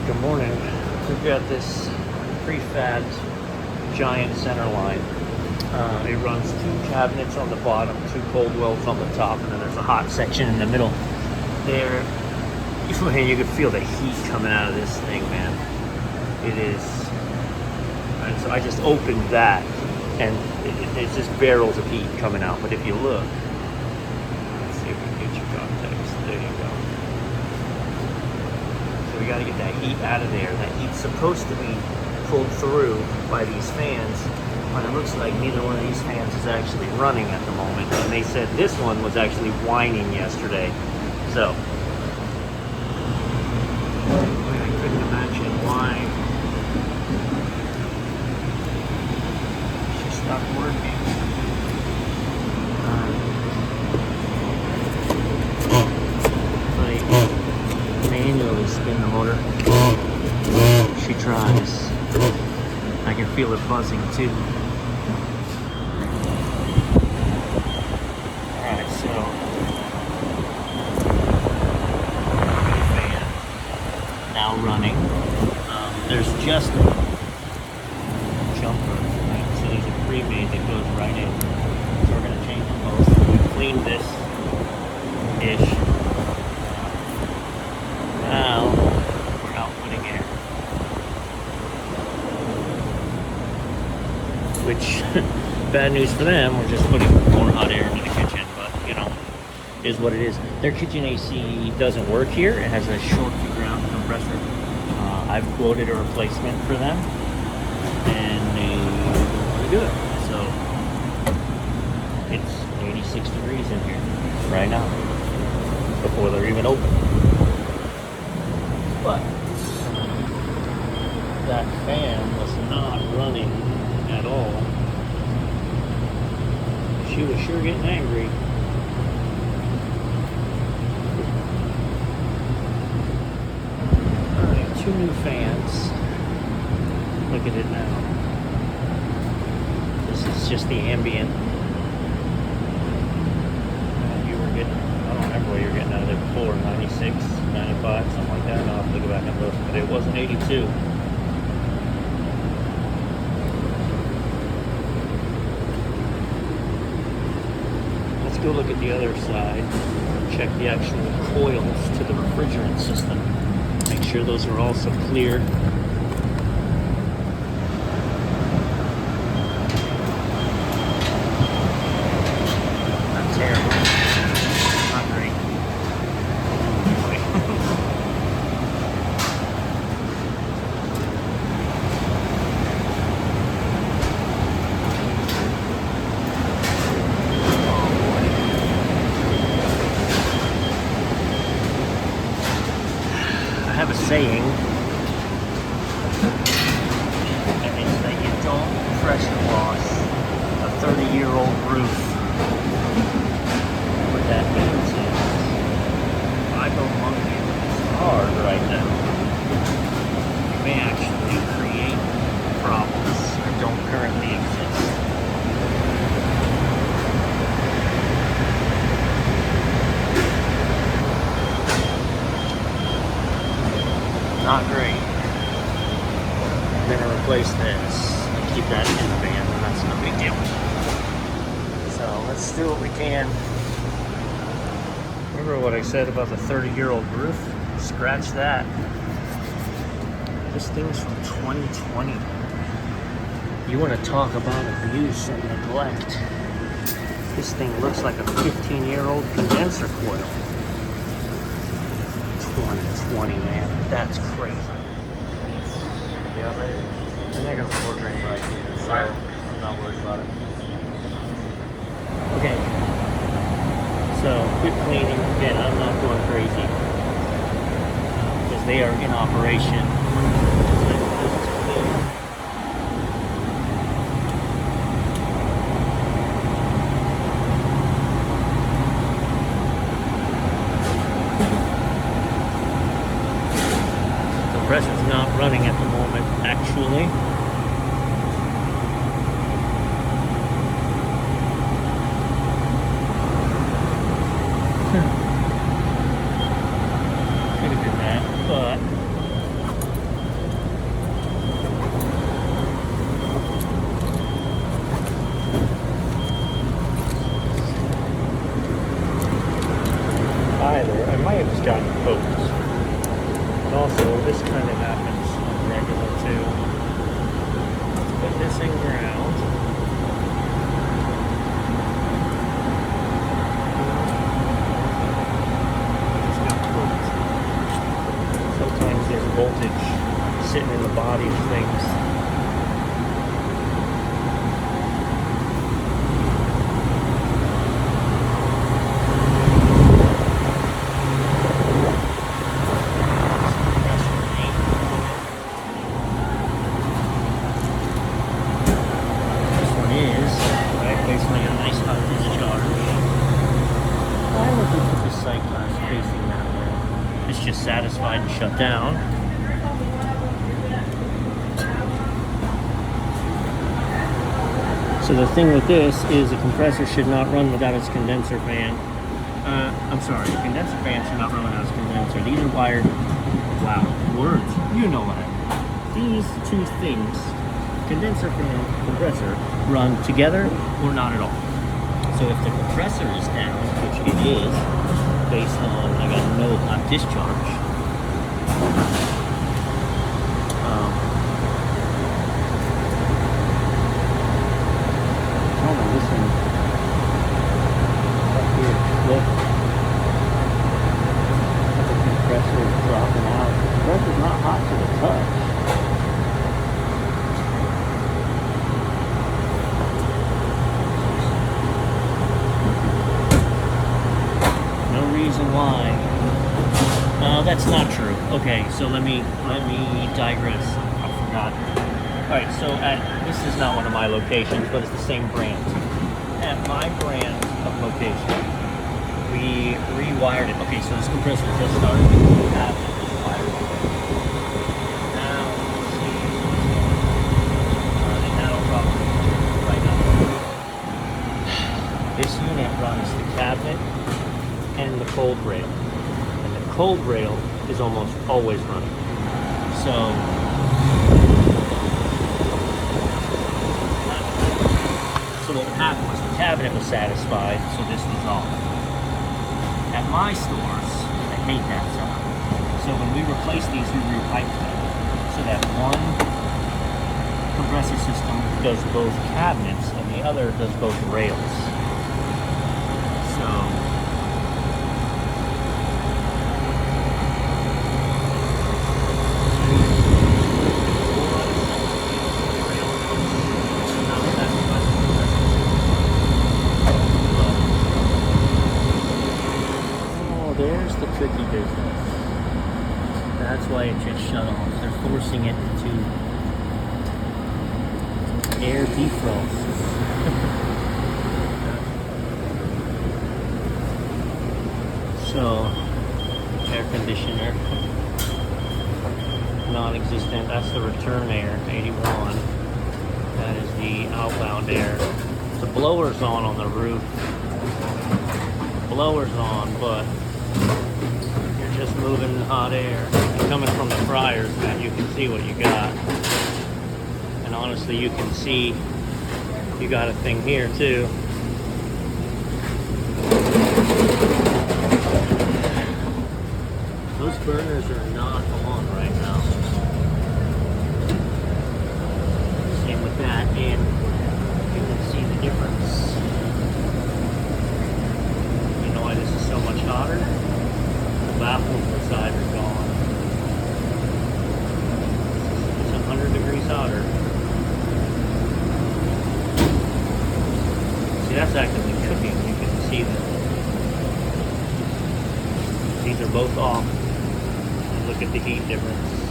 Good morning. We've got this prefabbed giant center line. It runs two cabinets on the bottom, two cold wells on the top, and then there's a hot section in the middle. There, you can feel the heat coming out of this thing, man. It is. And so I just opened that, and it's just barrels of heat coming out. But if you look, let's see if we can get your context. There you go. So we got to get that heat out of there. That heat's supposed to be pulled through by these fans, but it looks like neither one of these fans is actually running at the moment. And they said this one was actually whining yesterday. So I couldn't imagine why she stopped working. Manually spin the motor. She tries. I can feel it buzzing too. Alright, so fan now running. There's just a jumper, right? So there's a pre-made that goes right in. So we're going to change them both. We cleaned this ish. Now we're outputting air, which bad news for them. We're just putting more hot air into the kitchen, but you know, is what it is. Their kitchen AC doesn't work here. It has a short to ground compressor. I've quoted a replacement for them, and they don't want to do it. So it's 86 degrees in here right now before they're even open. But that fan was not running at all. She was sure getting angry. Alright, two new fans. Look at it now. This is just the ambient. You were getting, I don't remember what you were getting out of there before, 96, 95, something like that. I'll have to go back and look, but it wasn't 82. Let's go look at the other side. Check the actual coils to the refrigerant system. Make sure those are also clear. Not terrible. Not great. I have a saying, and it's that you don't pressure wash a 30-year-old roof. What that means is, if I go monkey this hard right now, you may actually create problems that don't currently exist. Not great. I'm gonna replace this and keep that in the van, and that's no big deal. So let's do what we can. Remember what I said about the 30-year-old roof? Scratch that. This thing's from 2020. You want to talk about abuse and neglect? This thing looks like a 15-year-old condenser coil. 2020, man. That's crazy. Yeah, I think it's 4 drain right here, so I'm not worried about it. Okay. So, quick cleaning. Again, I'm not going crazy. Because they are in operation. Compressor's not running at the moment, actually. Could have been that, but But also, this kind of happens on regular too. Let's put this in ground. Just got cooked. Sometimes there's voltage sitting in the body of things. Just satisfied and shut down. So the thing with this is the compressor should not run without its condenser fan. I'm sorry, the condenser fan should not run without its condenser. These are wired, wow, words, you know what I mean. These two things, condenser fan, compressor, run together or not at all. So if the compressor is down, which it is, based on I got no hot discharge. Oh no, listen. Up here, look. The compressor is dropping out. The compressor's not hot to the touch. Reason why. That's not true. Okay, so let me digress. I forgot. Alright, so this is not one of my locations, but it's the same brand. At my brand of location, we rewired it. Okay, so this compressor just started. Now, let's see. And that'll probably right now. This unit runs the cabinet and the cold rail. And the cold rail is almost always running. So what happened was the cabinet was satisfied, so this was off. At my stores, I hate that sound. So when we replace these, we repipe them. So that one compressor system does both cabinets and the other does both rails. So there's the tricky business. That's why it just shut off. They're forcing it to air defrost. So, air conditioner, non-existent. That's the return air, 81. That is the outbound air. The blower's on the roof. Blower's on, but you're just moving hot air. And coming from the fryers, man, you can see what you got. And honestly, you can see you got a thing here too. Those burners are not on right now. Same with that, and you can see the difference. Why this is so much hotter? The baffles inside are gone. It's 100 degrees hotter. See, that's actively cooking. You can see that. These are both off. Look at the heat difference.